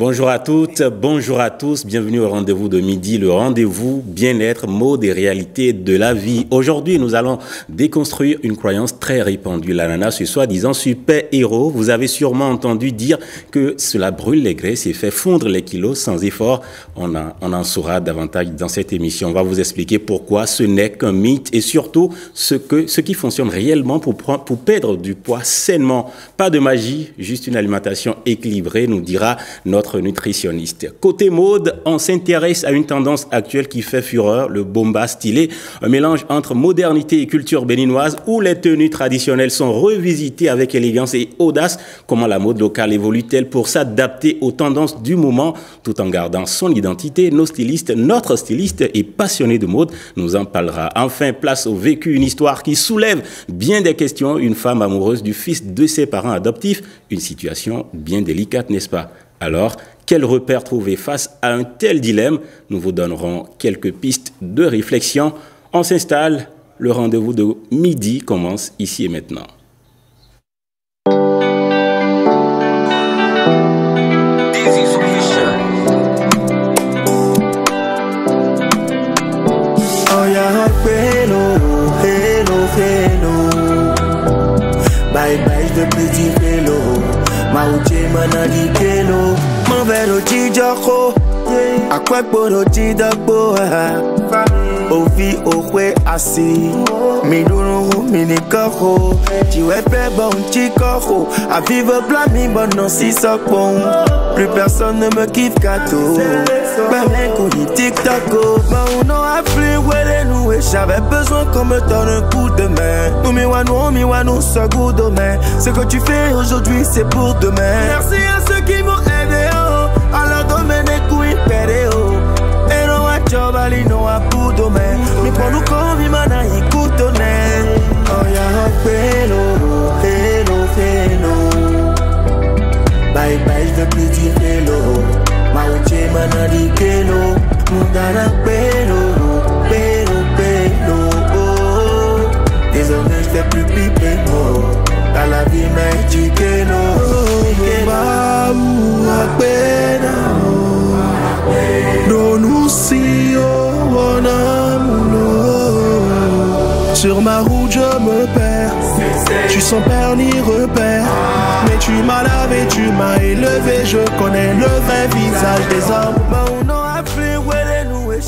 Bonjour à toutes, bonjour à tous, bienvenue au rendez-vous de midi, le rendez-vous bien-être, mode et réalité de la vie. Aujourd'hui, nous allons déconstruire une croyance très répandue. L'ananas, ce soi-disant super-héros. Vous avez sûrement entendu dire que cela brûle les graisses et fait fondre les kilos sans effort. On en saura davantage dans cette émission. On va vous expliquer pourquoi ce n'est qu'un mythe et surtout ce qui fonctionne réellement pour perdre du poids sainement. Pas de magie, juste une alimentation équilibrée, nous dira notre nutritionniste. Côté mode, on s'intéresse à une tendance actuelle qui fait fureur, le bomba stylé, un mélange entre modernité et culture béninoise où les tenues traditionnelles sont revisitées avec élégance et audace. Comment la mode locale évolue-t-elle pour s'adapter aux tendances du moment tout en gardant son identité? Notre styliste est passionné de mode, nous en parlera. Enfin, place au vécu, une histoire qui soulève bien des questions. Une femme amoureuse du fils de ses parents adoptifs, une situation bien délicate, n'est-ce pas? Alors, quel repère trouver face à un tel dilemme? Nous vous donnerons quelques pistes de réflexion. On s'installe, le rendez-vous de midi commence ici et maintenant. Bye bye de petit vélo, ma ouche manali kelo, mon vélo tijoko, à quoi pour le tidabo, au vie au way assis, mi douro mini koro, tu es prêt bon tikoro, à vivre plein mi bon non si sopon, plus personne ne me kiffe gâteau, ben les couilles tic-taco, ben on a appris où est nous et j'avais besoin qu'on me donne un coup de main, nous mi wano, ça goût demain, ce que tu fais aujourd'hui c'est pour demain, merci à ceux qui m'ont aidé, oh, à leur domaine et couilles péré, oh, et non à job, ali non à pour demain, mais pour nous comme il m'en a écouté, oh y'a un hello, bye bye de petit vélo, ma ouche manali kelo, mundana pelo, oh, désormais je fais plus piper, oh, dans la vie m'a éduqué, sur ma route je me perds, tu sens père ni repère, mais tu m'as lavé, tu m'as élevé, je connais le vrai visage des hommes.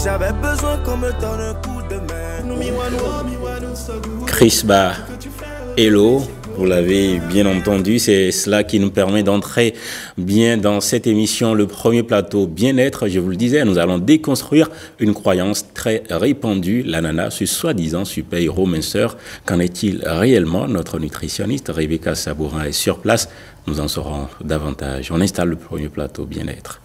J'avais besoin qu'on me donne un coup de main. Chris Ba, hello. Vous l'avez bien entendu, c'est cela qui nous permet d'entrer bien dans cette émission, le premier plateau bien-être. Je vous le disais, nous allons déconstruire une croyance très répandue, l'ananas, ce soi-disant super-héros minceur. Qu'en est-il réellement? Notre nutritionniste Rebecca Sabourin est sur place. Nous en saurons davantage. On installe le premier plateau bien-être.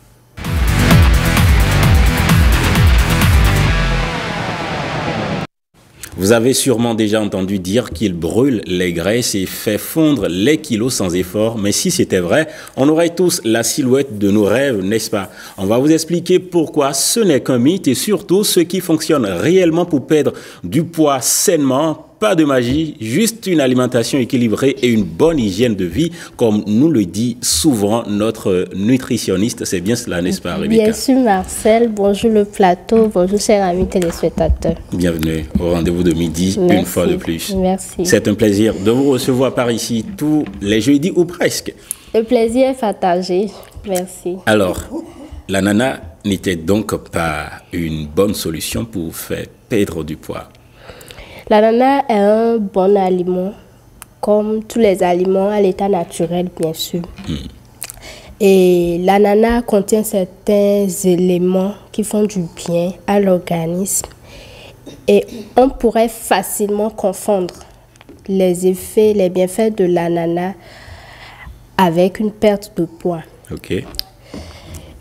Vous avez sûrement déjà entendu dire qu'il brûle les graisses et fait fondre les kilos sans effort. Mais si c'était vrai, on aurait tous la silhouette de nos rêves, n'est-ce pas? On va vous expliquer pourquoi ce n'est qu'un mythe et surtout ce qui fonctionne réellement pour perdre du poids sainement. Pas de magie, juste une alimentation équilibrée et une bonne hygiène de vie, comme nous le dit souvent notre nutritionniste. C'est bien cela, n'est-ce pas, Rebecca? Bien sûr, Marcel. Bonjour le plateau, bonjour chers amis téléspectateurs. Bienvenue au rendez-vous de midi, Merci. Une fois de plus. Merci. C'est un plaisir de vous recevoir par ici tous les jeudis ou presque. Le plaisir est partagé. Merci. Alors, l'ananas n'était donc pas une bonne solution pour faire perdre du poids? L'ananas est un bon aliment, comme tous les aliments à l'état naturel, bien sûr. Et l'ananas contient certains éléments qui font du bien à l'organisme. Et on pourrait facilement confondre les effets, les bienfaits de l'ananas avec une perte de poids. Ok.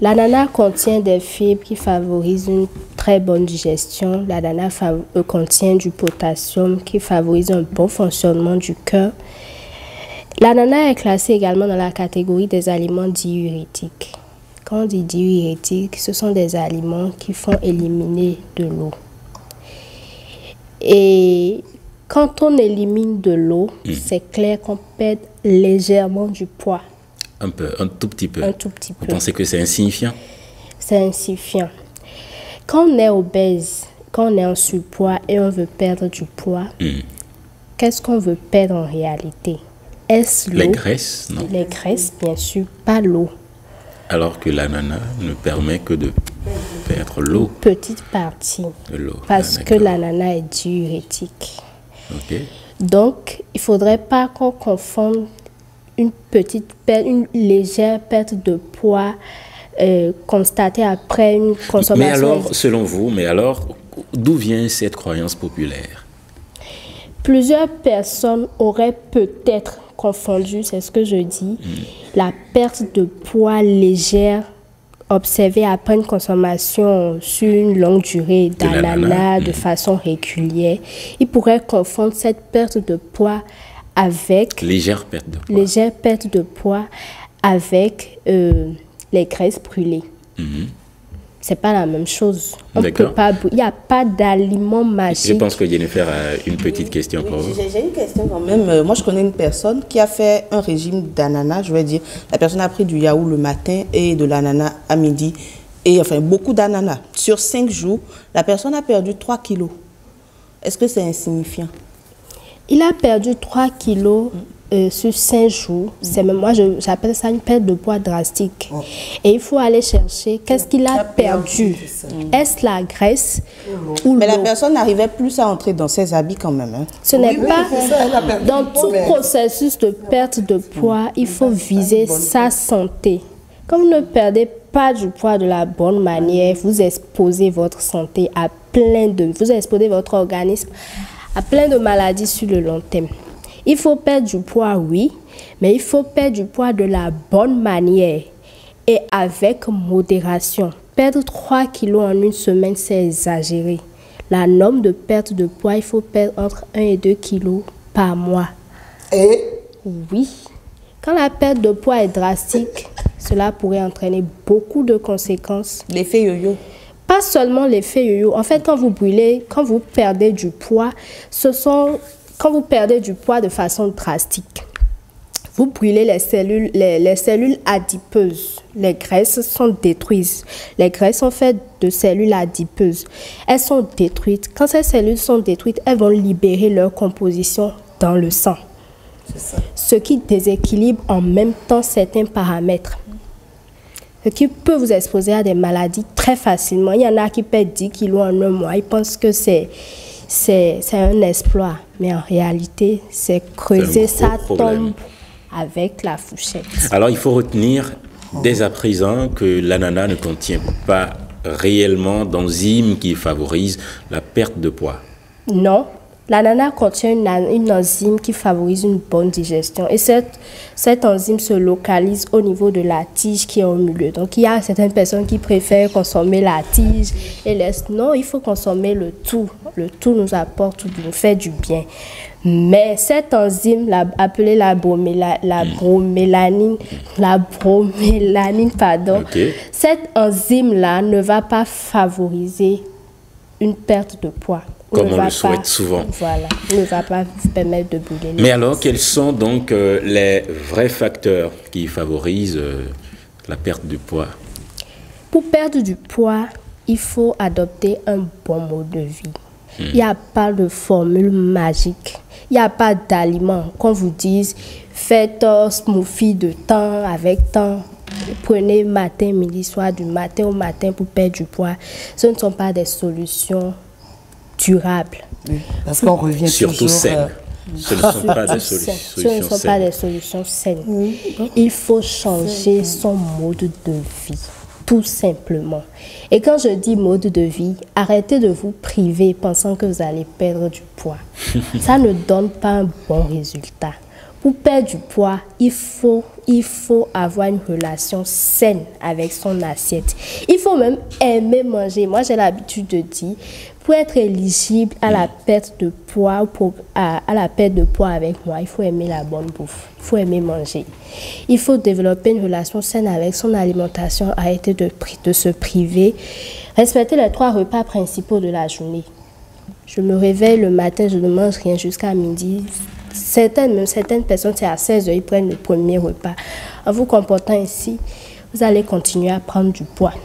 L'ananas contient des fibres qui favorisent une très bonne digestion. L'ananas contient du potassium qui favorise un bon fonctionnement du cœur. L'ananas est classé également dans la catégorie des aliments diurétiques. Quand on dit diurétiques, ce sont des aliments qui font éliminer de l'eau. Et quand on élimine de l'eau, c'est clair qu'on perd légèrement du poids. Un peu, un tout petit peu. Un tout petit peu. Vous pensez que c'est insignifiant? C'est insignifiant. Quand on est obèse, quand on est en surpoids et on veut perdre du poids, qu'est-ce qu'on veut perdre en réalité? Est-ce l'eau? Les graisses, non? Les graisses, bien sûr, pas l'eau. Alors que l'ananas ne permet que de perdre l'eau. Petite partie. De l'eau. Parce que l'ananas est diurétique. Ok. Donc, il ne faudrait pas qu'on confonde une légère perte de poids constatée après une consommation. Mais alors, selon vous, d'où vient cette croyance populaire? Plusieurs personnes auraient peut-être confondu, c'est ce que je dis, la perte de poids légère observée après une consommation sur une longue durée d'ananas de façon régulière. Ils pourraient confondre cette perte de poids avec... Légère perte de poids. Légère perte de poids avec les graisses brûlées. C'est pas la même chose. On peut pas, il n'y a pas d'aliment magique. Je pense que Jennifer a une petite question pour vous. J'ai une question quand même. Moi, je connais une personne qui a fait un régime d'ananas. Je vais dire, la personne a pris du yaourt le matin et de l'ananas à midi. Et enfin, beaucoup d'ananas. Sur 5 jours, la personne a perdu 3 kilos. Est-ce que c'est insignifiant? Il a perdu 3 kilos sur 5 jours. Moi, j'appelle ça une perte de poids drastique. Et il faut aller chercher qu'est-ce qu'il a perdu. Est-ce la graisse ou l'eau? Mais la personne n'arrivait plus à entrer dans ses habits quand même. Hein. Ce n'est pas... Dans tout processus de perte de poids, il faut viser sa santé. Quand vous ne perdez pas du poids de la bonne manière, vous exposez votre santé à vous exposez votre organisme à plein de maladies sur le long terme. Il faut perdre du poids, oui, mais il faut perdre du poids de la bonne manière et avec modération. Perdre 3 kilos en une semaine, c'est exagéré. La norme de perte de poids, il faut perdre entre 1 et 2 kilos par mois. Et? Oui. Quand la perte de poids est drastique, cela pourrait entraîner beaucoup de conséquences. L'effet yo-yo. Pas seulement l'effet yo-yo. En fait, quand vous brûlez, quand vous perdez du poids, quand vous perdez du poids de façon drastique, vous brûlez les cellules adipeuses. Les graisses sont détruites. Les graisses sont faites de cellules adipeuses. Elles sont détruites. Quand ces cellules sont détruites, elles vont libérer leur composition dans le sang. C'est ça. Ce qui déséquilibre en même temps certains paramètres. Ce qui peut vous exposer à des maladies très facilement. Il y en a qui perdent 10 kilos en un mois. Ils pensent que c'est un exploit. Mais en réalité, c'est creuser sa tombe avec la fourchette. Alors, il faut retenir dès à présent que l'ananas ne contient pas réellement d'enzymes qui favorisent la perte de poids. Non. L'ananas contient une enzyme qui favorise une bonne digestion. Et cette enzyme se localise au niveau de la tige qui est au milieu. Donc, il y a certaines personnes qui préfèrent consommer la tige et laissent. Non, il faut consommer le tout. Le tout nous apporte, nous fait du bien. Mais cette enzyme, appelée la bromélanine, cette enzyme-là ne va pas favoriser une perte de poids. Comme on le souhaite souvent. Voilà, ne va pas vous permettre de brûler. Mais alors, quels sont donc les vrais facteurs qui favorisent la perte du poids? Pour perdre du poids, il faut adopter un bon mode de vie. Il n'y a pas de formule magique. Il n'y a pas d'aliment qu'on vous dise faites un smoothie de temps avec temps. Prenez matin, midi, soir, du matin au matin pour perdre du poids. Ce ne sont pas des solutions durables. Oui, parce qu'on revient surtout toujours... saines. Ce ne sont pas des solutions Ce ne sont pas des solutions saines. Il faut changer son mode de vie, tout simplement. Et quand je dis mode de vie, arrêtez de vous priver pensant que vous allez perdre du poids. Ça ne donne pas un bon résultat. Pour perdre du poids, il faut avoir une relation saine avec son assiette. Il faut même aimer manger. Moi, j'ai l'habitude de dire, pour être éligible à la perte de poids, à la perte de poids avec moi, il faut aimer la bonne bouffe. Il faut aimer manger. Il faut développer une relation saine avec son alimentation, arrêter de se priver, respecter les 3 repas principaux de la journée. Je me réveille le matin, je ne mange rien jusqu'à midi. Certaines personnes, c'est à 16h, ils prennent le premier repas. En vous comportant ainsi, vous allez continuer à prendre du poids.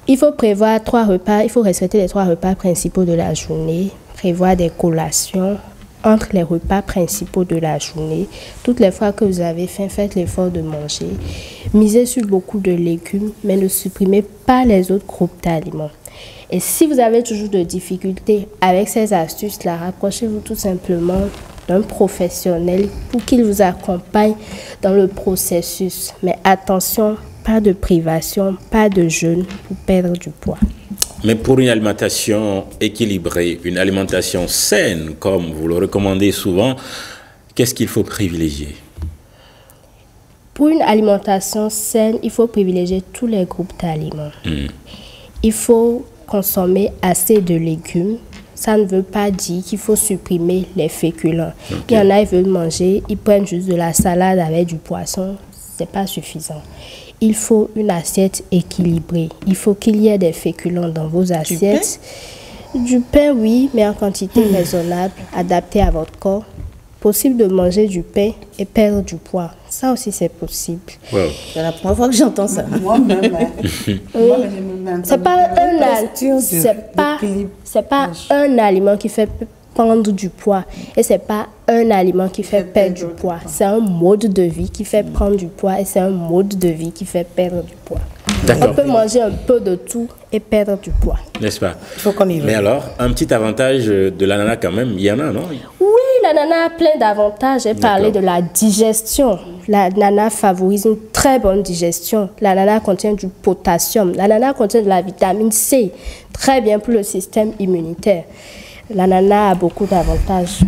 Il faut prévoir 3 repas, il faut respecter les 3 repas principaux de la journée, prévoir des collations entre les repas principaux de la journée. Toutes les fois que vous avez faim, faites l'effort de manger. Misez sur beaucoup de légumes, mais ne supprimez pas les autres groupes d'aliments. Et si vous avez toujours de difficultés avec ces astuces-là, rapprochez-vous tout simplement d'un professionnel pour qu'il vous accompagne dans le processus. Mais attention, pas de privation, pas de jeûne pour perdre du poids. Mais pour une alimentation équilibrée, une alimentation saine, comme vous le recommandez souvent, qu'est-ce qu'il faut privilégier? Pour une alimentation saine, il faut privilégier tous les groupes d'aliments. Il faut consommer assez de légumes. Ça ne veut pas dire qu'il faut supprimer les féculents. Il y en a, ils veulent manger, ils prennent juste de la salade avec du poisson. Ce n'est pas suffisant. Il faut une assiette équilibrée. Il faut qu'il y ait des féculents dans vos assiettes. Du pain, oui, mais en quantité raisonnable, adaptée à votre corps. Possible de manger du pain et perdre du poids. Ça aussi, c'est possible. Wow. C'est la première fois que j'entends ça. Moi-même, C'est pas un aliment qui fait prendre du poids et c'est pas un aliment qui fait perdre du poids. C'est un mode de vie qui fait prendre du poids et c'est un mode de vie qui fait perdre du poids. On peut manger un peu de tout et perdre du poids. N'est-ce pas? Il faut qu'on y va. Mais alors, un petit avantage de l'ananas quand même, il y en a, non? Oui, l'ananas a plein d'avantages. J'ai parlé de la digestion. L'ananas favorise une très bonne digestion. L'ananas contient du potassium. L'ananas contient de la vitamine C, très bien pour le système immunitaire. L'ananas a beaucoup d'avantages.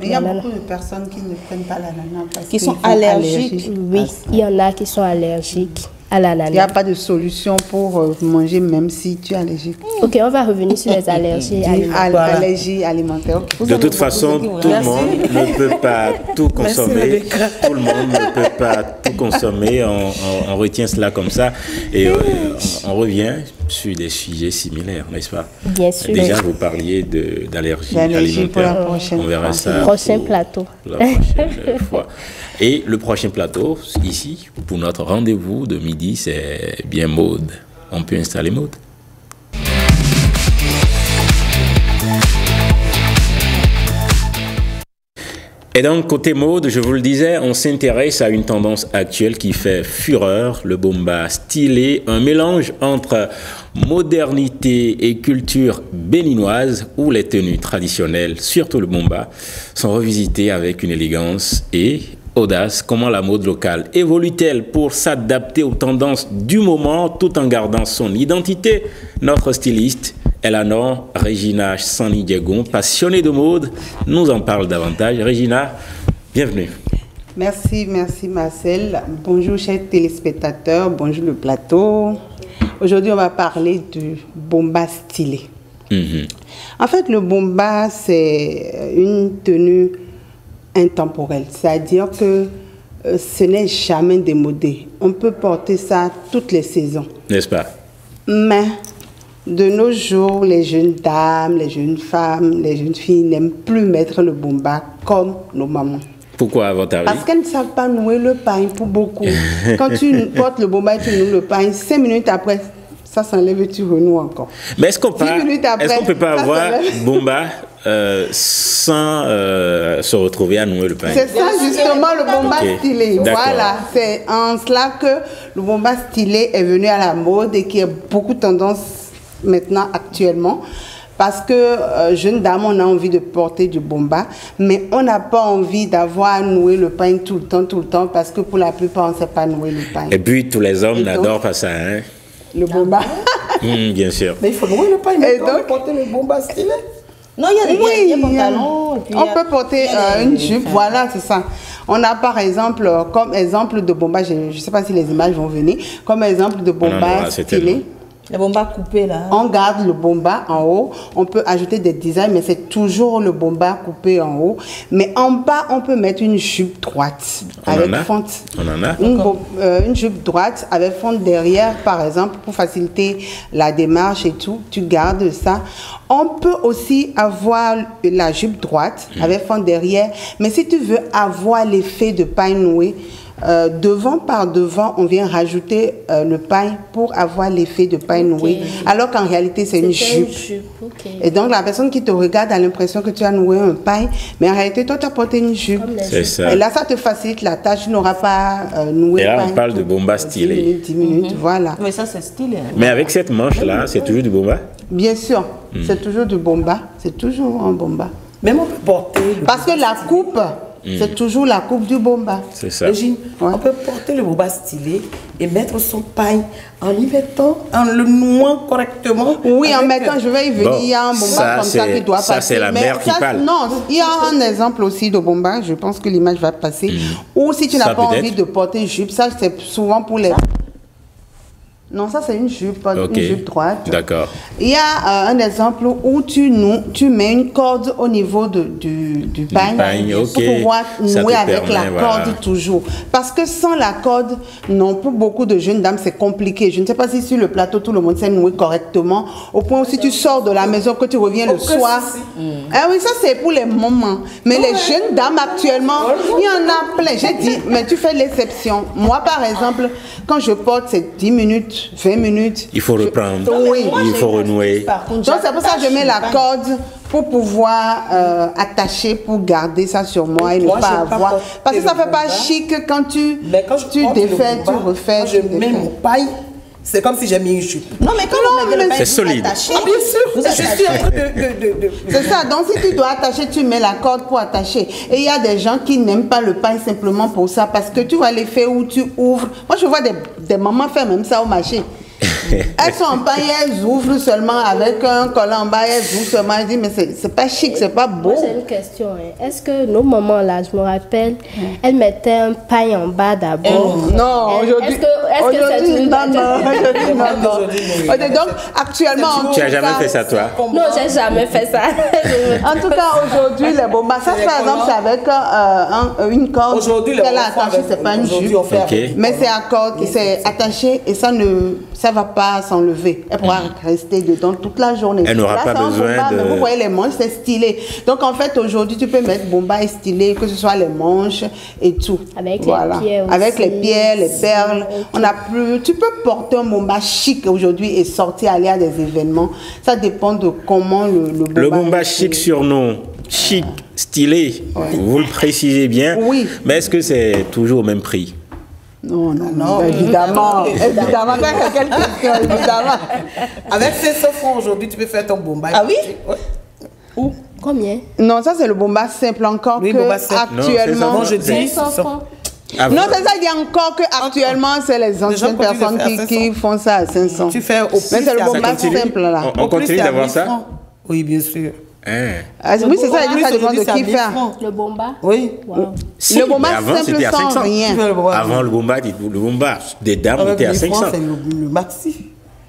Mais il y a beaucoup de personnes qui ne prennent pas l'ananas parce Qui sont qu'ils sont allergiques. Oui, il y en a qui sont allergiques à Il n'y a l'ananas. pas de solution pour manger même si tu es allergique. Ok, on va revenir sur les allergies alimentaires. Allergie alimentaire. Ok. De toute façon, tout le monde ne peut pas tout consommer. Tout le monde ne peut pas tout consommer. On retient cela comme ça. Et on revient sur des sujets similaires, n'est-ce pas? Bien sûr. Déjà, vous parliez d'allergie D'allergie pour la alimentaire. prochaine On verra ça. Prochain pour plateau. La prochaine fois. Et le prochain plateau, ici, pour notre rendez-vous de midi, c'est bien Maude. On peut installer Maude? Et donc, côté mode, je vous le disais, on s'intéresse à une tendance actuelle qui fait fureur, le bomba stylé, un mélange entre modernité et culture béninoise où les tenues traditionnelles, surtout le bomba, sont revisitées avec une élégance et audace. Comment la mode locale évolue-t-elle pour s'adapter aux tendances du moment tout en gardant son identité? Notre styliste Eleanor Regina Sani-Diegon, passionnée de mode, nous en parle davantage. Regina, bienvenue. Merci Marcel. Bonjour chers téléspectateurs, bonjour le plateau. Aujourd'hui, on va parler du bomba stylé. En fait, le bomba, c'est une tenue intemporelle, c'est-à-dire que ce n'est jamais démodé. On peut porter ça toutes les saisons. N'est-ce pas? Mais de nos jours, les jeunes dames, les jeunes femmes, les jeunes filles n'aiment plus mettre le bomba comme nos mamans. Pourquoi, à votre avis? Parce qu'elles ne savent pas nouer le pain pour beaucoup. Quand tu portes le bomba et tu noues le pain, 5 minutes après, ça s'enlève et tu renoues encore. Mais est-ce qu'on peut pas avoir bomba sans se retrouver à nouer le pain? C'est ça justement le bomba stylé. D'accord. Voilà, c'est en cela que le bomba stylé est venu à la mode et qui a beaucoup tendance maintenant actuellement. Parce que jeune dame, on a envie de porter du bomba, mais on n'a pas envie d'avoir à nouer le pain tout le temps, parce que pour la plupart, on ne sait pas nouer le pain. Et puis, tous les hommes n'adorent pas ça, hein? Le bomba. Bien sûr. Mais il faut nouer le pain, Et mais on donc- peut porter le bomba stylé. Non, il y a des pantalons. et puis il y On a- peut porter il y a une des- jupe, voilà, c'est ça. On a par exemple, comme exemple de bomba, je ne sais pas si les images vont venir, comme exemple de en aura, bomba c'est stylé. tellement. Les bombas coupés là. On garde le bomba en haut, on peut ajouter des designs, mais c'est toujours le bomba coupé en haut. Mais en bas, on peut mettre une jupe droite On avec en a? fente. On en a? Une jupe droite avec fente derrière, par exemple, pour faciliter la démarche et tout. Tu gardes ça. On peut aussi avoir la jupe droite avec fente derrière. Mais si tu veux avoir l'effet de pain noué, devant par devant, on vient rajouter le paille pour avoir l'effet de paille nouée, alors qu'en réalité, c'est une jupe. Et donc, la personne qui te regarde a l'impression que tu as noué un paille, mais en réalité, toi, tu as porté une jupe. C'est ça. Et là, ça te facilite la tâche, tu n'auras pas noué Et là, paille. on parle de bomba stylé. 10 minutes, voilà. Mais ça, c'est stylé. Mais avec cette manche-là, c'est toujours du bomba? Bien sûr, c'est toujours du bomba, c'est toujours un bomba. Même on peut porter... Parce que la coupe, c'est toujours la coupe du bomba. C'est ça. Régine, on peut porter le bomba stylé et mettre son paille en y mettant, en le nouant correctement. Oui, en avec- mettant, je vais y venir, il y a un bomba ça, comme ça qui doit ça, passer. c'est la Mais mère qui ça, parle. Non, il y a un exemple aussi de bomba, je pense que l'image va passer. Ou si tu n'as Ça, pas peut-être. envie de porter une jupe, ça c'est souvent pour les... Non, ça c'est une jupe, Ok. une jupe droite. D'accord. Il y a un exemple où tu mets une corde au niveau du pagne pagne, ok. pour pouvoir Ça nouer te avec permet, la voilà. corde toujours. Parce que sans la corde, non, pour beaucoup de jeunes dames, c'est compliqué. Je ne sais pas si sur le plateau, tout le monde sait nouer correctement. Au point où si tu sors de la maison, que tu reviens le soir. Ah oui, ça c'est pour les moments. Mais les jeunes dames actuellement, il y en a plein. J'ai dit, mais tu fais l'exception. Moi, par exemple, quand je porte, c'est 10 minutes. 20 minutes. Il faut reprendre. Oui. Il faut renouer. Par contre, Donc c'est pour ça que je mets la j'attache corde pour pouvoir attacher, pour garder ça sur moi et ne Moi, pas j'aime pas avoir. porter Parce que ça le fait pas bomba. chic quand tu porte le défais, tu bomba, refais, quand tu je mets défais. mon paille, c'est comme si j'ai mis une jupe. Non, mais quand vous mettez le paille, c'est vous solide. attachez. Ah, bien sûr, Vous je suis attachez. en train de... C'est ça, donc si tu dois attacher, tu mets la corde pour attacher. Et il y a des gens qui n'aiment pas le paille simplement pour ça, parce que tu vois l'effet où tu ouvres. Moi, je vois des mamans faire même ça au marché. Elles sont en paille, elles ouvrent seulement avec un collant en bas, elles ouvrent seulement. Elles disent, mais c'est pas chic, c'est pas beau. Moi, j'ai une question. Hein. Est-ce que nos mamans, là, je me rappelle, elles mettaient un paille en bas d'abord? Non, aujourd'hui, Est-ce que c'est aujourd'hui, une... non, aujourd'hui, non, non. Aujourd'hui, Donc, actuellement, en Tu n'as tout jamais cas- fait ça, toi? Non, j'ai jamais fait ça. En tout cas, aujourd'hui, les bombas, ça, C'est par les exemple, c'est avec une corde. Aujourd'hui, les qu'elle a enfants attachée, avec- c'est pas une aujourd'hui, jupe. on fait Ok. avec- Mais c'est à corde, c'est attaché et ça ne va pas s'enlever. Elle pourra rester dedans toute la journée. Elle n'aura Là, pas c'est un besoin bomba, de- mais vous voyez les manches, c'est stylé. Donc en fait, aujourd'hui, tu peux mettre bomba et stylé, que ce soit les manches et tout. Avec les pieds aussi. Avec les pieds, les perles. Ok. On a plus. Tu peux porter un bomba chic aujourd'hui et sortir aller à des événements. Ça dépend de comment le bomba. Le bomba est chic, stylé. surnom chic, stylé, vous le précisez bien. Oui. Mais est-ce que c'est toujours au même prix? Non, non, non, évidemment. Évidemment, ça, quelle question, évidemment. Avec 500 francs aujourd'hui, tu peux faire ton bomba. Ah oui? Ouais. Où? Combien? Non, ça c'est le bomba simple encore Oui, que bomba simple. actuellement. Non, je dis 500 ça. francs. Avant- Non, c'est ça, il y a encore que actuellement, c'est les anciennes continuent de personnes faire à qui 500. font ça à 500. Tu fais au plus, Mais c'est c'est le à bomba 50. simple là. On Au plus, continue c'est à d'avoir 1000 ça? francs. Oui, bien sûr. Hein. Ah, oui, c'est ça, Au plus, ça dépend aujourd'hui, de c'est à qui 1000 fait. francs. Le bomba? Oui. Wow. Si, Le bomba mais avant, simple c'était à sans 500. rien. Tu fais le bomba. Avant, le bomba des dames Avec était à 1000 francs, 500. c'est le maxi.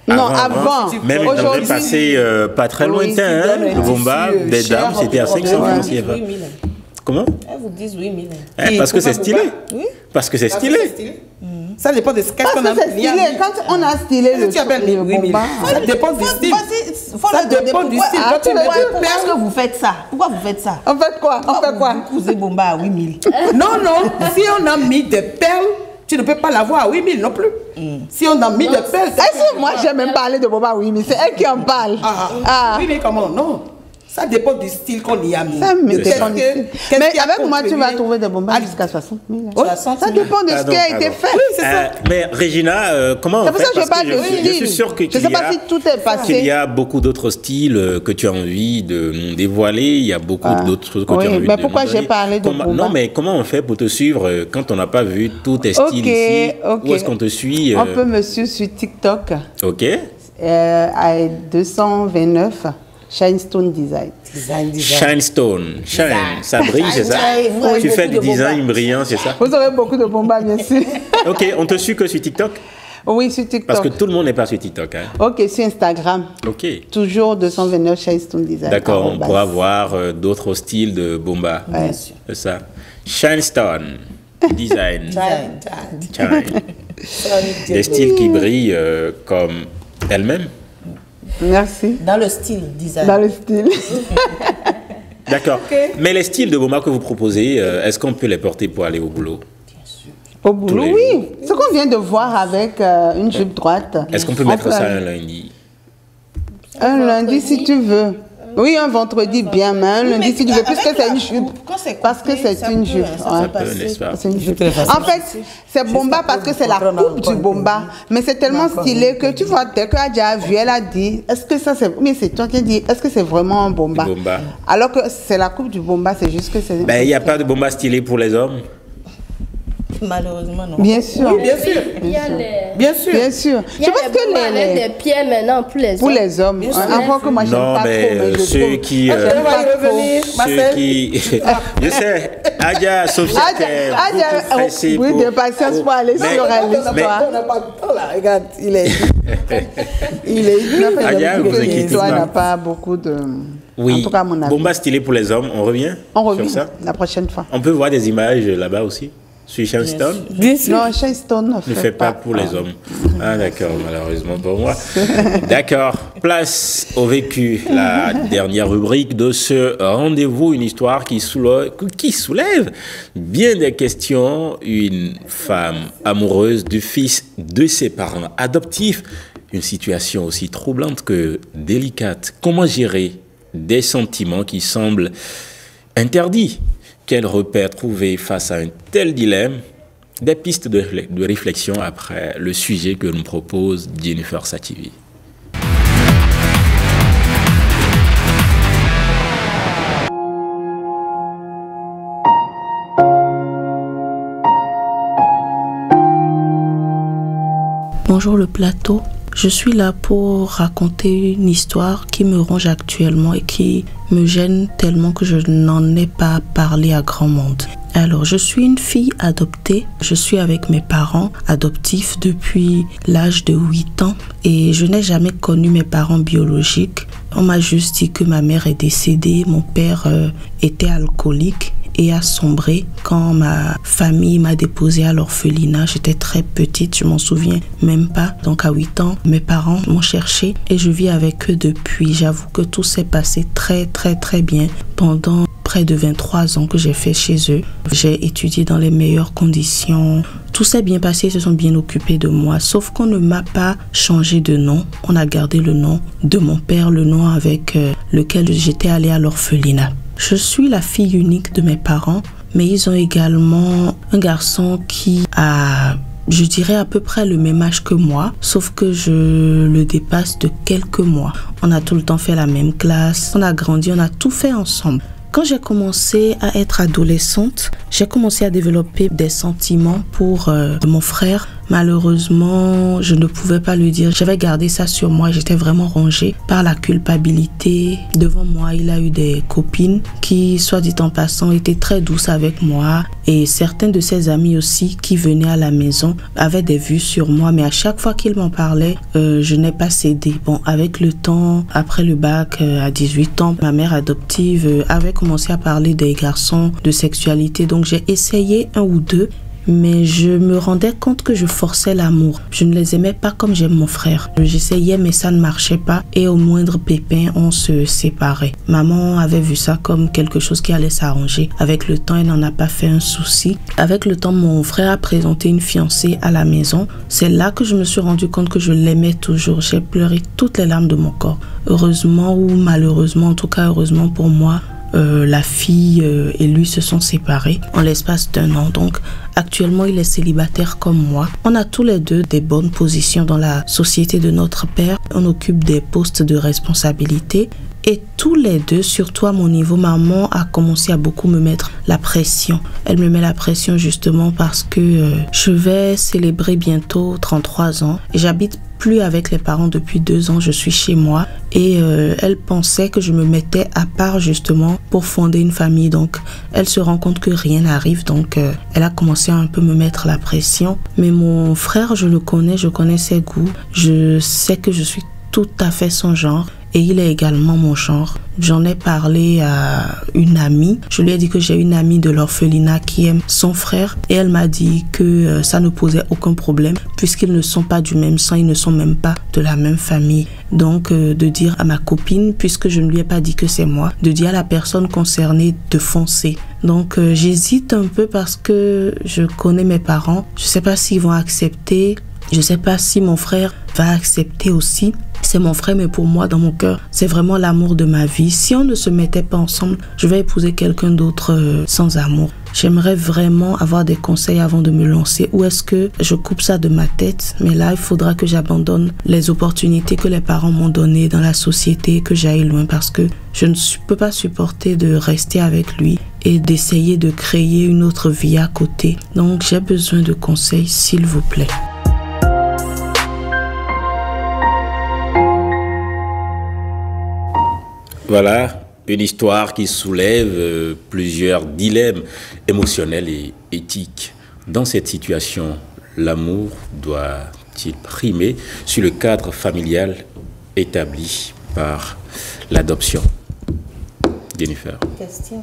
Non, Avant, avant. Même il devrait Aujourd'hui, passer pas très Oui, lointain. tu Hein. donnes un Le bomba tissu, des cher, dames, c'était à 500 ouais. francs CFA. Oui, 1000. Comment? Elles vous disent oui, 1000. Hein, parce que c'est pourquoi stylé. bomba? Oui. Parce que c'est Parce que stylé. c'est stylé. Ça dépend de ce qu'est-ce parce qu'on a que c'est mis à stylé. mis. Quand on a stylé Qu'est-ce que tu appelles le oui, mais bomba. ça dépend du style. Faut Ça le donner. dépend du Pourquoi- style. Ah, Quand tu mets pourquoi des pourquoi est-ce perles- que vous faites ça? Pourquoi vous faites ça? On fait quoi? On fait quoi? Vous cousez bomba à 8000. Non, non. Si on a mis des perles, tu ne peux pas l'avoir à 8000 non plus. Si on a mis des perles, c'est... Est-ce que moi j'ai même parlé de bomba? Oui, mais c'est elle qui en parle. Ah. Oui, mais comment? Non. Ça dépend du style qu'on y a mis. Ça me Qu'est-ce dépend que- du style. qu'est-ce Mais qui a avec moi, tu vas contribué trouver des bombas à- jusqu'à 60 000. Oui. Ça dépend de ce qui a été Pardon. fait. Oui, c'est ça. Mais Regina, comment C'est on pour fait? ça que je Parce parle de je suis style. sûr que Je sais pas si tout est passé. qu'il y a beaucoup d'autres styles que tu as envie de dévoiler. Il y a beaucoup d'autres choses que Oui, tu as envie mais de pourquoi nous donner. j'ai parlé de Comment- bomba? Non, mais comment on fait pour te suivre quand on n'a pas vu tous tes styles Ok, ici? ok. Où est-ce qu'on te suit? On peut me suivre sur TikTok Ok. à 229 Shinestone Design. Design. Shinestone. Shine. Ça brille, c'est ça? Vous avez Tu fais beaucoup du de design bombas. brillant, c'est ça? Vous aurez beaucoup de bombas, bien sûr. Ok, on te suit que sur TikTok? Oui, sur TikTok. Parce que tout le monde n'est pas sur TikTok. Hein? Ok, sur Instagram. Ok. Toujours 229 Shinestone Design. D'accord, on Arrobas. pourra voir d'autres styles de bomba. Ouais. C'est ça. Shinestone. Design. Shine. Des styles qui brillent comme elles-mêmes. Merci. Dans le style design. Dans le style. D'accord. Mais les styles de bomba que vous proposez, est-ce qu'on peut les porter pour aller au boulot? Au boulot, les oui. Ce qu'on vient de voir avec une jupe droite. Est-ce qu'on peut mettre ça un lundi? Un lundi, si tu veux. Oui, un vendredi bien, mais un lundi, si tu veux, puisque c'est une jupe. Parce que c'est une jupe. Ça peut, n'est-ce pas? C'est une jupe. En fait, c'est bomba parce que c'est la coupe du bomba. Mais c'est tellement stylé que tu vois, dès qu'elle a vu, elle a dit, est-ce que ça c'est... Mais c'est toi qui as dit, est-ce que c'est vraiment un bomba? Bomba. Alors que c'est la coupe du bomba, c'est juste que c'est... Ben, il n'y a pas de bomba stylé pour les hommes. Malheureusement, non. Bien sûr. Oui, bien sûr. Il y a les... Bien sûr. Bien sûr. Il y a des pieds maintenant pour les hommes. Pour les hommes. Avant que moi, j'aime Non, pas mais trop, mais je ceux trouve... qui... On va y revenir, ceux Marcel. qui... Je sais, Adia, Sophie, était beaucoup pressée oui, pour- de patience pour aller Mais- sur l'histoire. On n'a pas de temps là. Regarde, il est. Adia, vous inquiétez L'histoire pas. n'a pas beaucoup de... Oui, En tout cas, à mon avis. bomba stylé pour les hommes, on revient On sur revient ça? la prochaine fois. On peut voir des images là-bas aussi, sur Shenstone? Bien sûr. Non, Shane Ne fait pas pour les hommes. Ah d'accord, malheureusement pour moi. D'accord, place au vécu, la dernière rubrique de ce rendez-vous, une histoire qui soulève bien des questions. Une femme amoureuse du fils de ses parents adoptifs, une situation aussi troublante que délicate. Comment gérer des sentiments qui semblent interdits? Quel repère trouver face à un tel dilemme? Des pistes de réflexion après le sujet que nous propose Jennifer Sativi. Bonjour le plateau. Je suis là pour raconter une histoire qui me ronge actuellement et qui me gêne tellement que je n'en ai pas parlé à grand monde. Alors, je suis une fille adoptée. Je suis avec mes parents adoptifs depuis l'âge de 8 ans et je n'ai jamais connu mes parents biologiques. On m'a juste dit que ma mère est décédée, mon père était alcoolique et a sombré quand ma famille m'a déposée à l'orphelinat. J'étais très petite, je m'en souviens même pas. Donc à 8 ans, mes parents m'ont cherché et je vis avec eux depuis. J'avoue que tout s'est passé très bien pendant près de 23 ans que j'ai fait chez eux. J'ai étudié dans les meilleures conditions. Tout s'est bien passé, ils se sont bien occupés de moi. Sauf qu'on ne m'a pas changé de nom. On a gardé le nom de mon père, le nom avec lequel j'étais allée à l'orphelinat. Je suis la fille unique de mes parents, mais ils ont également un garçon qui a, je dirais, à peu près le même âge que moi, sauf que je le dépasse de quelques mois. On a tout le temps fait la même classe, on a grandi, on a tout fait ensemble. Quand j'ai commencé à être adolescente, j'ai commencé à développer des sentiments pour mon frère. Malheureusement, je ne pouvais pas le dire. J'avais gardé ça sur moi. J'étais vraiment rongée par la culpabilité. Devant moi, il a eu des copines qui, soit dit en passant, étaient très douces avec moi. Et certains de ses amis aussi qui venaient à la maison avaient des vues sur moi. Mais à chaque fois qu'il m'en parlait, je n'ai pas cédé. Bon, avec le temps, après le bac, à 18 ans, ma mère adoptive avait commencé à parler des garçons, de sexualité. Donc j'ai essayé un ou deux. Mais je me rendais compte que je forçais l'amour. Je ne les aimais pas comme j'aime mon frère. J'essayais mais ça ne marchait pas et au moindre pépin, on se séparait. Maman avait vu ça comme quelque chose qui allait s'arranger. Avec le temps, elle n'en a pas fait un souci. Avec le temps, mon frère a présenté une fiancée à la maison. C'est là que je me suis rendu compte que je l'aimais toujours. J'ai pleuré toutes les larmes de mon corps. Heureusement ou malheureusement, en tout cas heureusement pour moi, la fille et lui se sont séparés en l'espace d'1 an. Donc actuellement il est célibataire comme moi. On a tous les deux des bonnes positions dans la société de notre père. On occupe des postes de responsabilité. Et tous les deux, surtout à mon niveau, maman a commencé à beaucoup me mettre la pression. Elle me met la pression justement parce que je vais célébrer bientôt 33 ans. Et j'habite plus avec les parents depuis 2 ans, je suis chez moi. Et elle pensait que je me mettais à part justement pour fonder une famille. Donc elle se rend compte que rien n'arrive. Donc elle a commencé à un peu me mettre la pression. Mais mon frère, je le connais, je connais ses goûts. Je sais que je suis tout à fait son genre et il est également mon genre. J'en ai parlé à une amie. Je lui ai dit que j'ai une amie de l'orphelinat qui aime son frère et elle m'a dit que ça ne posait aucun problème puisqu'ils ne sont pas du même sang, ils ne sont même pas de la même famille. Donc de dire à ma copine, puisque je ne lui ai pas dit que c'est moi, de dire à la personne concernée de foncer. Donc j'hésite un peu parce que je connais mes parents. Je ne sais pas s'ils vont accepter. Je ne sais pas si mon frère va accepter aussi. C'est mon frère, mais pour moi, dans mon cœur, c'est vraiment l'amour de ma vie. Si on ne se mettait pas ensemble, je vais épouser quelqu'un d'autre sans amour. J'aimerais vraiment avoir des conseils avant de me lancer. Ou est-ce que je coupe ça de ma tête? Mais là, il faudra que j'abandonne les opportunités que les parents m'ont données dans la société, que j'aille loin parce que je ne peux pas supporter de rester avec lui et d'essayer de créer une autre vie à côté. Donc, j'ai besoin de conseils, s'il vous plaît. Voilà, une histoire qui soulève plusieurs dilemmes émotionnels et éthiques. Dans cette situation, l'amour doit-il primer sur le cadre familial établi par l'adoption? Jennifer. Question.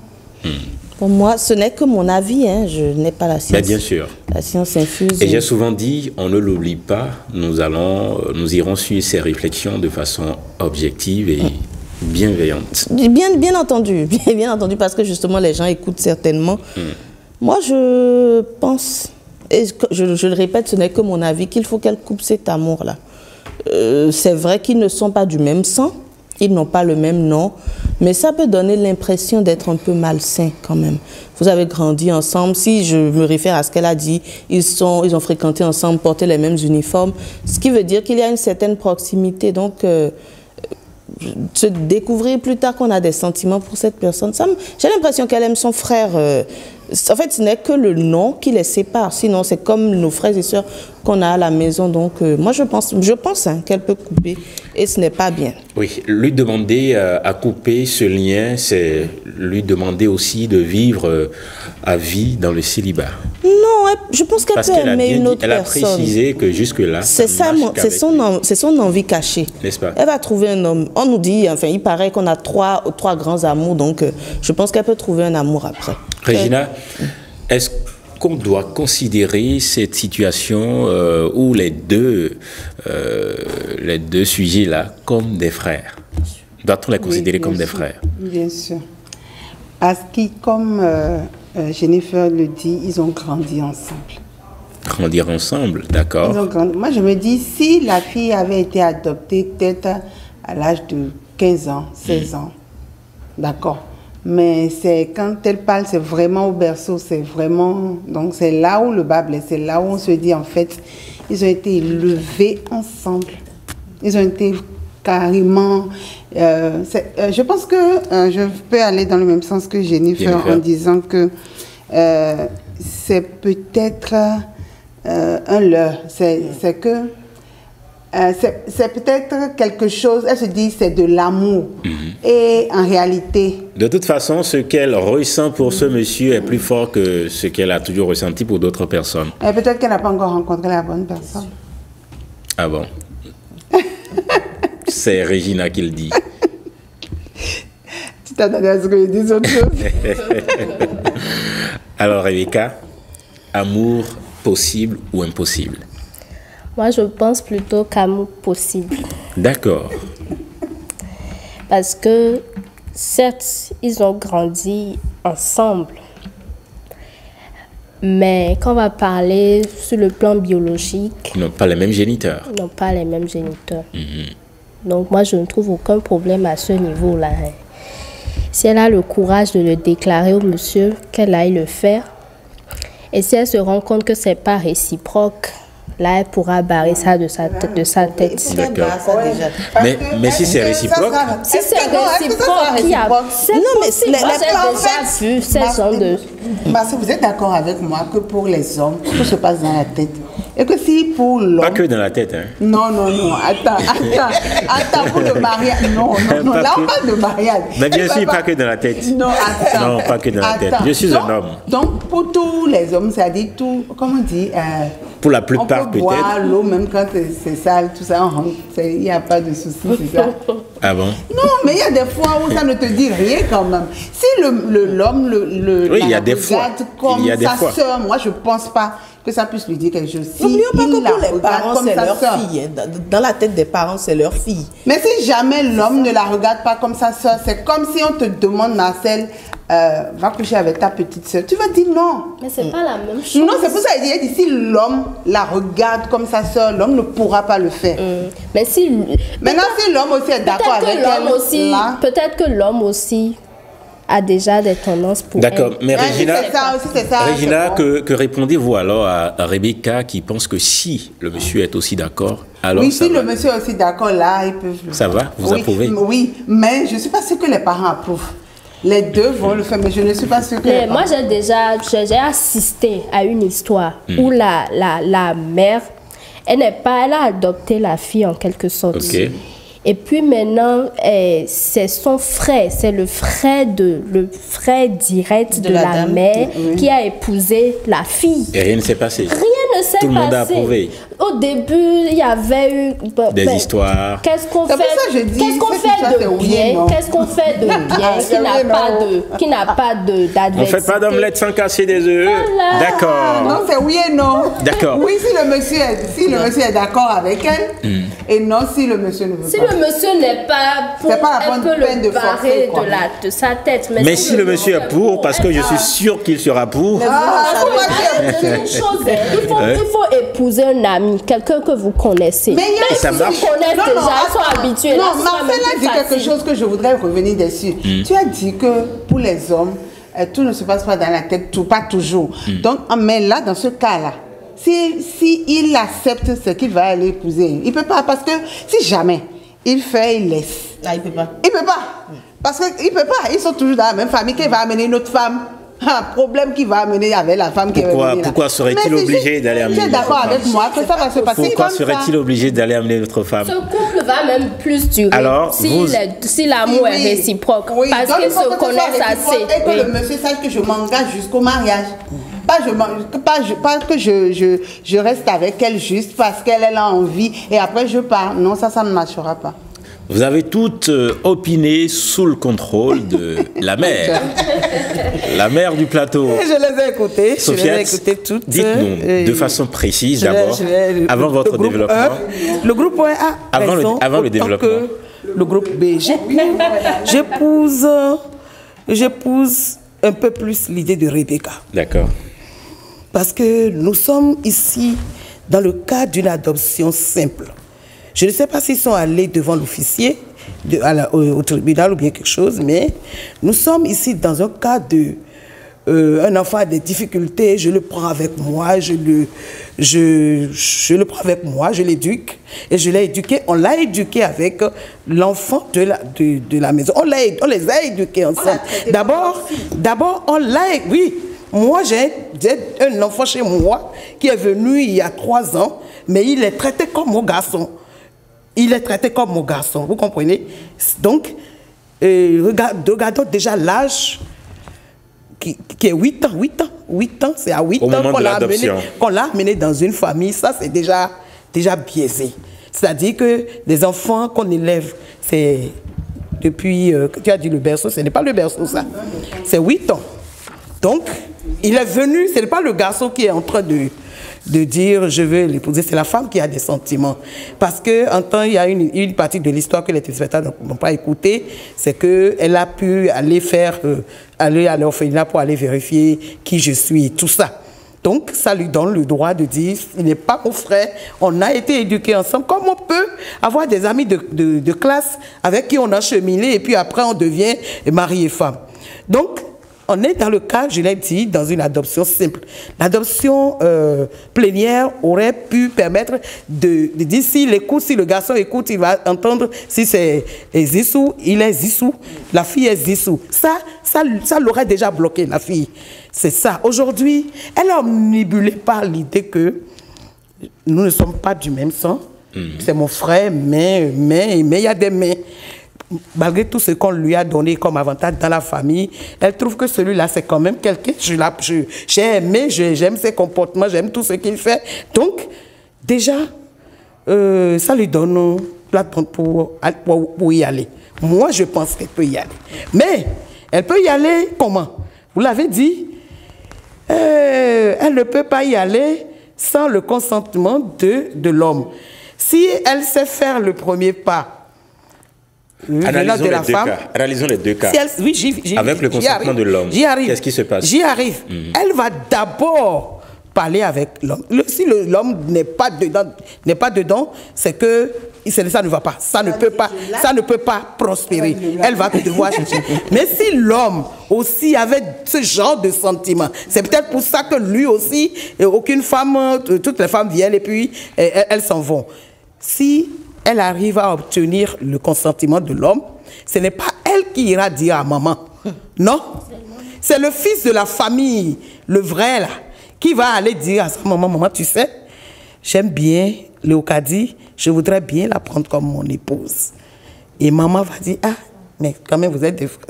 Pour moi, ce n'est que mon avis, hein. Je n'ai pas la science. Ben, bien sûr. La science infuse. Et j'ai souvent dit, on ne l'oublie pas, nous irons suivre ces réflexions de façon objective et bienveillante. Bien entendu, bien entendu, parce que justement les gens écoutent certainement. Moi, je pense, et je le répète, ce n'est que mon avis, qu'il faut qu'elle coupe cet amour-là. C'est vrai qu'ils ne sont pas du même sang, ils n'ont pas le même nom, mais ça peut donner l'impression d'être un peu malsain quand même. Vous avez grandi ensemble, si je me réfère à ce qu'elle a dit, ils ont fréquenté ensemble, porté les mêmes uniformes, ce qui veut dire qu'il y a une certaine proximité, donc se découvrir plus tard qu'on a des sentiments pour cette personne. J'ai l'impression qu'elle aime son frère. En fait, ce n'est que le nom qui les sépare. Sinon, c'est comme nos frères et sœurs qu'on a à la maison. Donc, moi, je pense qu'elle peut couper et ce n'est pas bien. Oui, lui demander à couper ce lien, c'est lui demander aussi de vivre à vie dans le célibat. Non, je pense qu'elle peut aimer une autre Elle personne. a précisé que jusque-là, c'est son envie cachée. N'est-ce pas? Elle va trouver un homme. On nous dit, enfin, il paraît qu'on a trois grands amours, donc je pense qu'elle peut trouver un amour après. Régina, est-ce qu'on doit considérer cette situation où les deux sujets-là comme des frères? Doit-on les considérer comme des frères? Bien sûr. Parce que, comme Jennifer le dit, ils ont grandi ensemble. Grandir ensemble, d'accord. Moi, je me dis, si la fille avait été adoptée peut-être à l'âge de 15 ans, 16 ans, d'accord. Mais c'est quand elle parle, c'est vraiment au berceau, c'est vraiment... Donc, c'est là où le bas blesse, c'est là où on se dit, en fait, ils ont été élevés ensemble. Ils ont été carrément... je pense que je peux aller dans le même sens que Jennifer en disant que c'est peut-être un leurre. C'est que... c'est peut-être quelque chose, elle se dit c'est de l'amour. Et en réalité... De toute façon, ce qu'elle ressent pour ce monsieur est plus fort que ce qu'elle a toujours ressenti pour d'autres personnes. Et peut-être qu'elle n'a pas encore rencontré la bonne personne. Ah bon? C'est Regina qui le dit. Tu t'attendais à ce que je dise autre chose? Alors Rebecca, amour possible ou impossible? Moi, je pense plutôt qu'amour possible. D'accord. Parce que, certes, ils ont grandi ensemble. Mais quand on va parler sur le plan biologique... Ils n'ont pas les mêmes géniteurs. Ils n'ont pas les mêmes géniteurs. Donc, moi, je ne trouve aucun problème à ce niveau-là. Si elle a le courage de le déclarer au monsieur, qu'elle aille le faire. Et si elle se rend compte que ce n'est pas réciproque, là, elle pourra barrer ça de sa tête. D'accord. Mais si c'est réciproque... Si c'est réciproque, qui a... Non, mais les déjà vu ces gens de... Parce que vous êtes d'accord avec moi que pour les hommes, tout se passe dans la tête. Et que si pour l'homme... Pas que dans la tête, hein. Non, attends, pour le mariage. Non, là on parle de mariage. Mais bien sûr, pas que dans la tête. Non, attends. Non, pas que dans la tête. Je suis un homme. Donc, pour tous les hommes, c'est-à-dire tout, comment on dit, Pour la plupart, on peut boire l'eau même quand c'est sale, tout ça, il n'y a pas de souci, c'est ça. Ah bon? Non, mais il y a des fois où ça ne te dit rien quand même. Si l'homme oui, il y a des fois. Comme sa sœur, moi je ne pense pas que ça puisse lui dire quelque chose. Si n'oublions pas que pour les parents, c'est leur fille. Dans la tête des parents, c'est leur fille. Mais si jamais l'homme ne la regarde pas comme sa sœur, c'est comme si on te demande, Marcel, va coucher avec ta petite sœur. Tu vas dire non. Mais c'est pas la même chose. Non, c'est pour ça qu'il dit, si l'homme la regarde comme sa sœur, l'homme ne pourra pas le faire. Mais si... Maintenant, si l'homme aussi est d'accord avec elle... Peut-être que l'homme aussi a déjà des tendances pour elle. D'accord, mais Regina, c'est ça, Regina, que répondez-vous alors à Rebecca qui pense que si le monsieur est aussi d'accord, alors oui, ça si va. le monsieur est aussi d'accord, là, ils peuvent... Ça va? Vous approuvez? Oui, mais je ne suis pas sûre que les parents approuvent. Les deux vont le faire, mais je ne suis pas sûre que... Mais moi, j'ai assisté à une histoire où la mère, elle a adopté la fille en quelque sorte. Ok. Et puis maintenant, c'est son frère, c'est le frère direct de la mère qui a épousé la fille. Et rien ne s'est passé. Rien ne s'est passé. Tout le monde a approuvé. Au début, il y avait eu des histoires. Qu'est-ce qu'on fait de bien? Qu'est-ce qu'on fait de bien qui n'a pas d'adversité? On ne fait pas d'omelette sans casser des œufs. Voilà. D'accord. Non, c'est oui et non. D'accord. Oui, si le monsieur est d'accord avec elle, et non si le monsieur ne veut pas. Si le monsieur n'est pas pour, elle peut le barrer de sa tête. Mais si le monsieur est pour, parce que je suis sûr qu'il sera pour. Une chose, il faut épouser un ami, quelqu'un que vous connaissez. Mais il y a ça marche. Ils sont habitués. Non, Marcel a dit quelque chose que je voudrais revenir dessus. Tu as dit que pour les hommes, tout ne se passe pas dans la tête, pas toujours. Donc, mais là, dans ce cas-là, si il accepte ce qu'il va aller épouser, il ne peut pas, parce que si jamais il fait, il laisse. Ah, il ne peut pas. Il ne peut pas. Parce qu'il ne peut pas. Ils sont toujours dans la même famille. Qui va amener une autre femme? Un problème qui va amener avec la femme qui est venue là. Pourquoi serait-il obligé d'aller amener une autre femme? Tu es d'accord avec moi que ça va se passer Pourquoi comme ça? serait-il obligé d'aller amener une autre femme? Ce couple va même plus durer alors, si l'amour est réciproque. Parce qu'ils se connaissent assez. Et que le monsieur sache que je m'engage jusqu'au mariage. Pas que je reste avec elle juste parce qu'elle a envie et après je pars. Non, ça ne marchera pas. Vous avez toutes opiné sous le contrôle de la mère. La mère du plateau. Je les ai écoutées. Sofiette, toutes. Dites-nous de façon précise d'abord, avant votre développement. Le groupe A avant le développement. Que le groupe B. J'épouse un peu plus l'idée de Rebecca. D'accord. Parce que nous sommes ici dans le cadre d'une adoption simple. Je ne sais pas s'ils sont allés devant l'officier au tribunal ou bien quelque chose, mais nous sommes ici dans un cas de... un enfant a des difficultés, je le prends avec moi, je le prends avec moi, je l'éduque. Et je l'ai éduqué, on l'a éduqué avec l'enfant de la maison. On les a éduqués ensemble. D'abord, on l'a... Oui, moi j'ai un enfant chez moi qui est venu il y a 3 ans, mais il est traité comme mon garçon. Il est traité comme mon garçon, vous comprenez? Donc, regardons déjà l'âge qui est 8 ans. 8 ans, c'est à 8 ans qu'on l'a amené dans une famille. Ça, c'est déjà biaisé. C'est-à-dire que les enfants qu'on élève, c'est depuis, tu as dit le berceau, ce n'est pas le berceau, ça. C'est 8 ans. Donc, il est venu, ce n'est pas le garçon qui est en train de dire je veux l'épouser, c'est la femme qui a des sentiments. Parce qu'en temps, il y a une partie de l'histoire que les téléspectateurs n'ont pas écoutée, c'est qu'elle a pu aller aller à l'orphelinat pour aller vérifier qui je suis et tout ça. Donc, ça lui donne le droit de dire, il n'est pas mon frère, on a été éduqués ensemble, comme on peut avoir des amis de classe avec qui on a cheminé et puis après on devient mari et femme. Donc, on est dans le cas, je l'ai dit, dans une adoption simple. L'adoption plénière aurait pu permettre de dire si le garçon écoute, il va entendre si c'est Zissou, il est Zissou, la fille est Zissou. Ça l'aurait déjà bloqué, la fille. C'est ça. Aujourd'hui, elle est omnibulée par l'idée que nous ne sommes pas du même sang. C'est mon frère, mais il y a des mais. malgré tout ce qu'on lui a donné comme avantage dans la famille, elle trouve que celui-là, c'est quand même quelqu'un. J'ai aimé, j'aime ses comportements, j'aime tout ce qu'il fait. Donc, déjà, ça lui donne plateforme pour y aller. Moi, je pense qu'elle peut y aller. Mais, elle peut y aller comment? Vous l'avez dit, elle ne peut pas y aller sans le consentement de l'homme. Si elle sait faire le premier pas, Analysons les deux cas. Si oui, avec le consentement de l'homme, qu'est-ce qui se passe? J'y arrive. Elle va d'abord parler avec l'homme. Si l'homme n'est pas dedans, c'est que ça ne va pas. Ça ne peut pas prospérer. Elle va devoir chercher. Mais si l'homme aussi avait ce genre de sentiment, c'est peut-être pour ça que lui aussi, aucune femme, toutes les femmes viennent et puis elles s'en vont. Si elle arrive à obtenir le consentement de l'homme, ce n'est pas elle qui ira dire à maman. Non, c'est le fils de la famille, le vrai là, qui va aller dire à sa maman, maman, tu sais, j'aime bien Léocadie, je voudrais bien la prendre comme mon épouse. Et maman va dire, ah, mais quand même vous êtes des frères.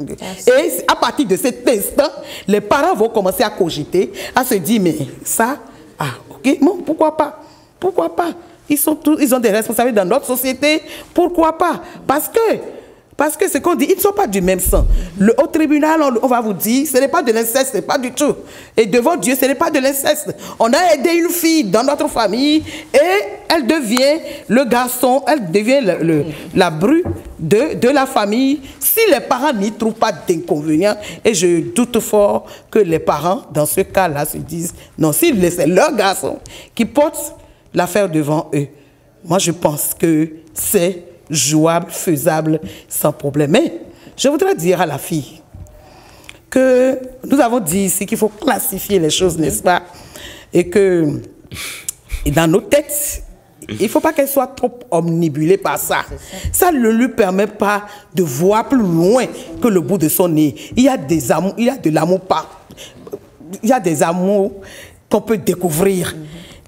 Et à partir de cet instant, les parents vont commencer à cogiter, à se dire, mais ça, ah, ok, bon, pourquoi pas? Pourquoi pas? Ils ont des responsabilités dans notre société. Pourquoi pas? Parce que ce qu'on dit, ils ne sont pas du même sang. Au tribunal, on va vous dire, ce n'est pas de l'inceste, ce n'est pas du tout. Et devant Dieu, ce n'est pas de l'inceste. On a aidé une fille dans notre famille et elle devient le garçon, elle devient la bru de la famille. Si les parents n'y trouvent pas d'inconvénient, et je doute fort que les parents, dans ce cas-là, se disent, non, si c'est leur garçon qui porte l'affaire devant eux, moi je pense que c'est jouable, faisable, sans problème. Mais je voudrais dire à la fille que nous avons dit ici qu'il faut classifier les choses, n'est-ce pas? Et dans nos têtes, il ne faut pas qu'elle soit trop omnibulée par ça. Ça ne lui permet pas de voir plus loin que le bout de son nez. Il y a des amours, il y a de l'amour il y a des amours qu'on peut découvrir.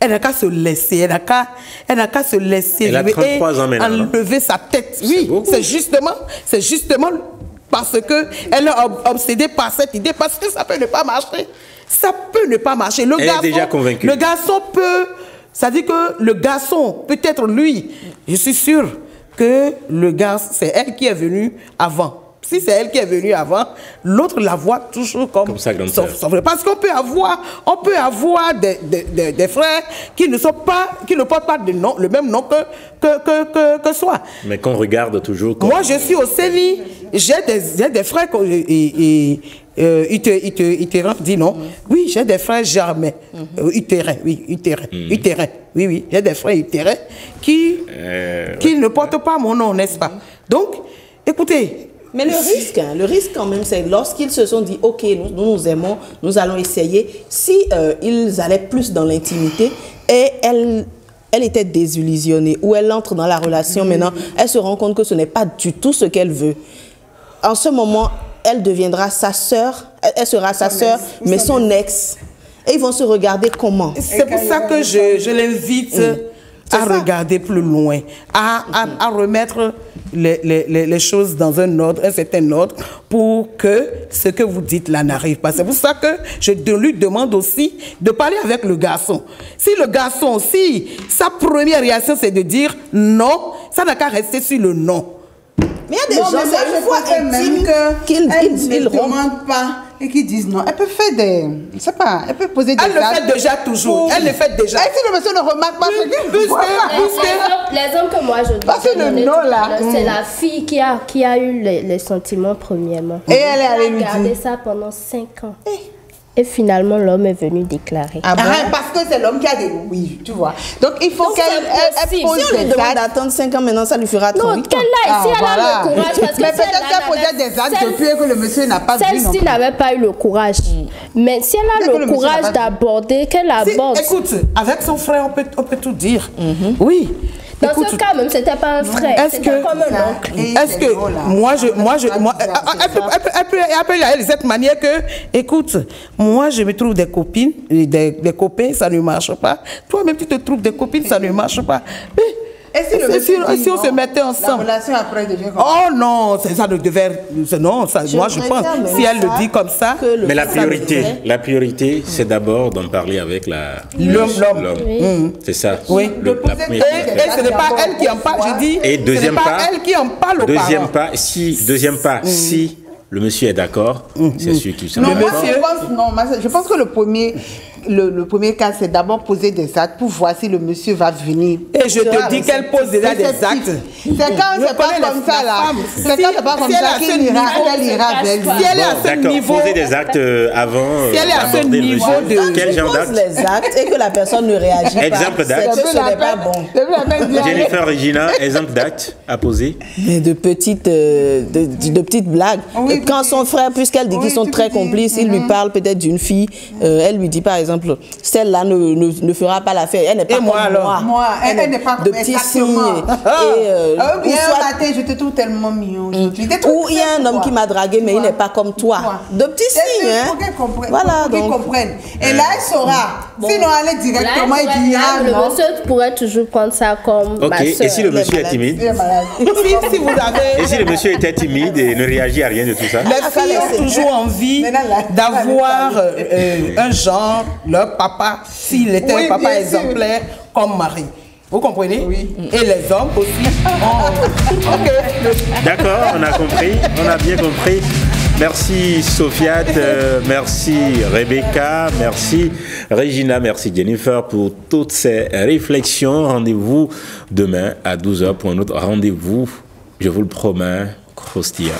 Elle n'a qu'à se laisser, elle n'a qu'à se laisser enlever sa tête. Oui, c'est justement parce qu'elle est obsédée par cette idée, parce que ça peut ne pas marcher. Ça peut ne pas marcher. Elle est déjà convaincue. Le garçon peut, ça dit que le garçon, peut-être lui, je suis sûre que le garçon, c'est elle qui est venue avant. Si c'est elle qui est venue avant, l'autre la voit toujours comme ça, parce qu'on peut avoir des frères qui ne portent pas le même nom que soi. Mais qu'on regarde toujours comme... Moi, je suis au CENI, j'ai des frères utérin, dis non. Oui, j'ai des frères germains. Utérin, oui, utérin. Oui, j'ai des frères utérins qui ne portent pas mon nom, n'est-ce pas? Donc, écoutez... Mais le risque quand même, c'est lorsqu'ils se sont dit, ok, nous aimons, nous allons essayer. Si ils allaient plus dans l'intimité et elle était désillusionnée, ou elle entre dans la relation maintenant, elle se rend compte que ce n'est pas du tout ce qu'elle veut. En ce moment, elle deviendra sa sœur, elle sera sa sœur, mais son ex. Et ils vont se regarder comment? C'est pour ça que je l'invite à regarder plus loin, à remettre les choses dans un certain ordre pour que ce que vous dites là n'arrive pas. C'est pour ça que je lui demande aussi de parler avec le garçon. Si le garçon, si sa première réaction c'est de dire non, ça n'a qu'à rester sur le non. Mais il y a des gens, c'est une fois intime qu'ils ne demandent pas et qui disent non. Elle peut faire des... Je ne sais pas, elle peut poser des... Elle le fait déjà toujours. Elle le fait déjà. Et si le monsieur ne remarque pas ce qu'il fait... L'exemple que moi je donne, c'est la fille qui a eu les sentiments premièrement. Et elle est allée lui dire. Elle a gardé ça pendant 5 ans. Et finalement, l'homme est venu déclarer. Ah bon? Parce que c'est l'homme qui a des... Oui, tu vois. Donc, il faut qu'elle pose si on lui demande d'attendre 5 ans maintenant, ça lui fera trop vite. Non, qu'elle aille. Si elle a le courage... Parce que mais peut-être qu'elle posait des actes depuis que le monsieur n'a pas vu. Celle-ci n'avait pas eu le courage. Mais si elle a le courage d'aborder, qu'elle aborde. Écoute, avec son frère, on peut tout dire. Oui. Dans ce cas même, c'était pas un frère, c'était comme un oncle. Est-ce que elle peut y aller de cette manière que, écoute, moi je me trouve des copines, des copains, ça ne marche pas. Toi-même tu te trouves des copines, ça ne marche pas. Mais Et si le monsieur dit on se mettait ensemble? La relation après devient comme oh non, ça ne devait... Non, ça, moi je pense, si elle le dit comme ça... Mais la priorité, c'est d'abord d'en parler avec l'homme. Oui. C'est ça. Oui. Et ce n'est pas elle qui en parle, je dis. Et deuxième pas, elle qui en parle aux parents. Deuxième pas, si le monsieur est d'accord, c'est sûr qu'il sera d'accord. Non, je pense que le premier cas, c'est d'abord poser des actes pour voir si le monsieur va venir. Et je te dis qu'elle pose déjà des actes. C'est quand c'est pas comme ça, là. C'est quand c'est pas comme ça qu'elle ira vers lui. Si elle est à ce niveau... Poser des actes avant... Si elle est à ce niveau de... Quel genre d'acte? les actes et que la personne ne réagit pas. Exemple d'acte. Ce n'est pas bon. Jennifer, Regina, exemple d'acte à poser? De petites blagues. Oui, quand son frère, puisqu'elle dit qu'ils sont très complices, il lui parle peut-être d'une fille, elle lui dit par exemple, celle-là ne fera pas l'affaire, elle n'est pas comme moi. Elle n'est pas comme de petits signes. Bien matin, je te trouve tellement mignon. Ou il y a un homme qui m'a dragué, mais il n'est pas comme toi. De petits signes. Pour qu'elle comprenne. Voilà, pour qu'elle comprenne. Et là, elle saura. Sinon, elle est directement, il dira non. Le monsieur pourrait toujours prendre ça comme ma soeur. Et si le monsieur est timide? Si vous avez... Et si le monsieur était timide et ne réagit à rien de tout ça? Les filles ont toujours envie d'avoir un genre, leur papa, s'il était un papa exemplaire, comme mari. Vous comprenez? Oui. Et les hommes aussi. Ok. D'accord, on a compris, on a bien compris. Merci Sofiat, merci Rebecca, merci Regina, merci Jennifer pour toutes ces réflexions. Rendez-vous demain à 12h pour un autre rendez-vous, je vous le promets, croustillant.